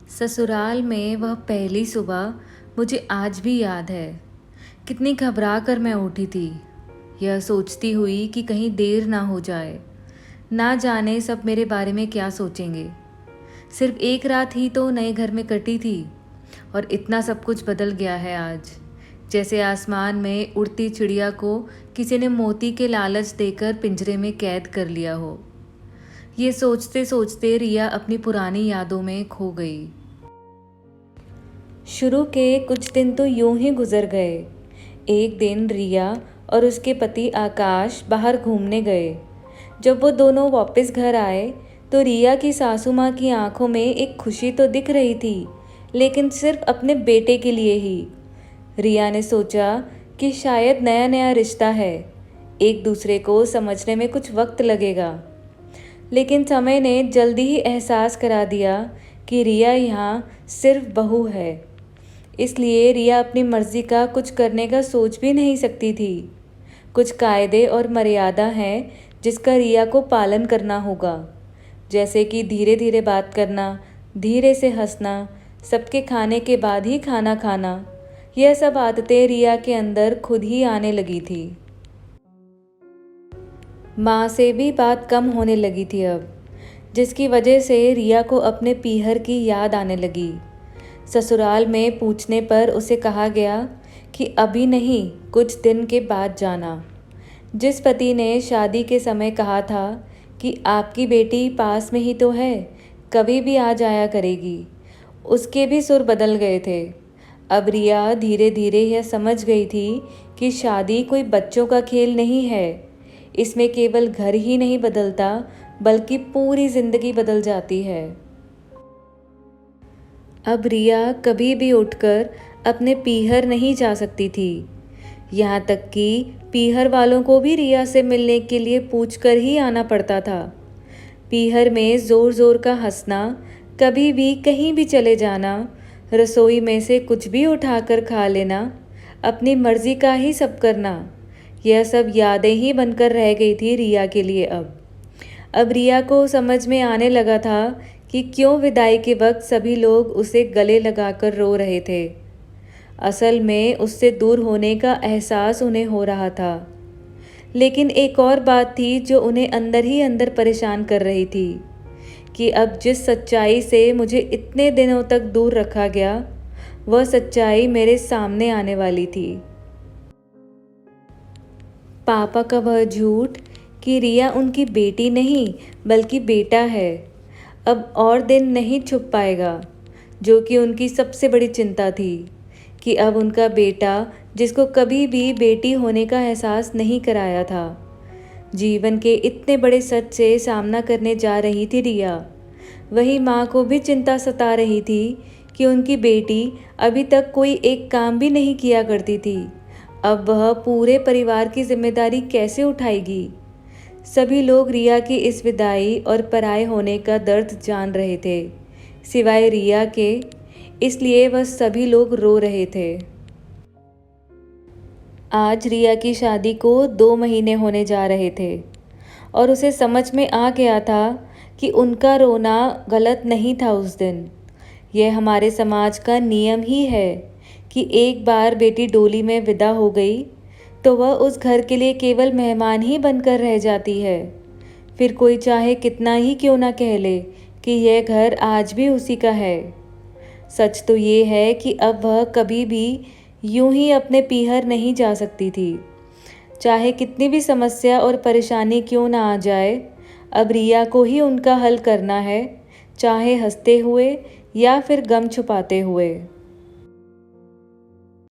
ससुराल में वह पहली सुबह मुझे आज भी याद है। कितनी घबरा कर मैं उठी थी, यह सोचती हुई कि कहीं देर ना हो जाए। ना जाने सब मेरे बारे में क्या सोचेंगे। सिर्फ एक रात ही तो नए घर में कटी थी और इतना सब कुछ बदल गया है आज। जैसे आसमान में उड़ती चिड़िया को किसी ने मोती के लालच देकर पिंजरे में कैद कर लिया हो। ये सोचते सोचते रिया अपनी पुरानी यादों में खो गई। शुरू के कुछ दिन तो यूं ही गुजर गए। एक दिन रिया और उसके पति आकाश बाहर घूमने गए। जब वो दोनों वापस घर आए तो रिया की सासू माँ की आंखों में एक खुशी तो दिख रही थी, लेकिन सिर्फ अपने बेटे के लिए ही। रिया ने सोचा कि शायद नया नया रिश्ता है, एक दूसरे को समझने में कुछ वक्त लगेगा। लेकिन समय ने जल्दी ही एहसास करा दिया कि रिया यहाँ सिर्फ बहू है। इसलिए रिया अपनी मर्जी का कुछ करने का सोच भी नहीं सकती थी। कुछ कायदे और मर्यादा हैं जिसका रिया को पालन करना होगा, जैसे कि धीरे धीरे बात करना, धीरे से हंसना, सबके खाने के बाद ही खाना खाना। यह सब आदतें रिया के अंदर खुद ही आने लगी थी। माँ से भी बात कम होने लगी थी अब, जिसकी वजह से रिया को अपने पीहर की याद आने लगी। ससुराल में पूछने पर उसे कहा गया कि अभी नहीं, कुछ दिन के बाद जाना। जिस पति ने शादी के समय कहा था कि आपकी बेटी पास में ही तो है, कभी भी आ जाया करेगी, उसके भी सुर बदल गए थे। अब रिया धीरे धीरे यह समझ गई थी कि शादी कोई बच्चों का खेल नहीं है। इसमें केवल घर ही नहीं बदलता, बल्कि पूरी जिंदगी बदल जाती है। अब रिया कभी भी उठकर अपने पीहर नहीं जा सकती थी। यहाँ तक कि पीहर वालों को भी रिया से मिलने के लिए पूछकर ही आना पड़ता था। पीहर में ज़ोर ज़ोर का हंसना, कभी भी कहीं भी चले जाना, रसोई में से कुछ भी उठाकर खा लेना, अपनी मर्जी का ही सब करना, यह सब यादें ही बनकर रह गई थी रिया के लिए। अब रिया को समझ में आने लगा था कि क्यों विदाई के वक्त सभी लोग उसे गले लगाकर रो रहे थे। असल में उससे दूर होने का एहसास उन्हें हो रहा था। लेकिन एक और बात थी जो उन्हें अंदर ही अंदर परेशान कर रही थी कि अब जिस सच्चाई से मुझे इतने दिनों तक दूर रखा गया, वह सच्चाई मेरे सामने आने वाली थी। पापा का वह झूठ कि रिया उनकी बेटी नहीं बल्कि बेटा है, अब और दिन नहीं छुप पाएगा, जो कि उनकी सबसे बड़ी चिंता थी कि अब उनका बेटा, जिसको कभी भी बेटी होने का एहसास नहीं कराया था, जीवन के इतने बड़े सच से सामना करने जा रही थी रिया। वही माँ को भी चिंता सता रही थी कि उनकी बेटी अभी तक कोई एक काम भी नहीं किया करती थी, अब वह पूरे परिवार की जिम्मेदारी कैसे उठाएगी। सभी लोग रिया की इस विदाई और पराये होने का दर्द जान रहे थे, सिवाय रिया के, इसलिए वह सभी लोग रो रहे थे। आज रिया की शादी को 2 महीने होने जा रहे थे और उसे समझ में आ गया था कि उनका रोना गलत नहीं था उस दिन। यह हमारे समाज का नियम ही है कि एक बार बेटी डोली में विदा हो गई तो वह उस घर के लिए केवल मेहमान ही बनकर रह जाती है। फिर कोई चाहे कितना ही क्यों ना कह ले कि यह घर आज भी उसी का है। सच तो ये है कि अब वह कभी भी यूं ही अपने पीहर नहीं जा सकती थी, चाहे कितनी भी समस्या और परेशानी क्यों ना आ जाए। अब रिया को ही उनका हल करना है, चाहे हंसते हुए या फिर गम छुपाते हुए।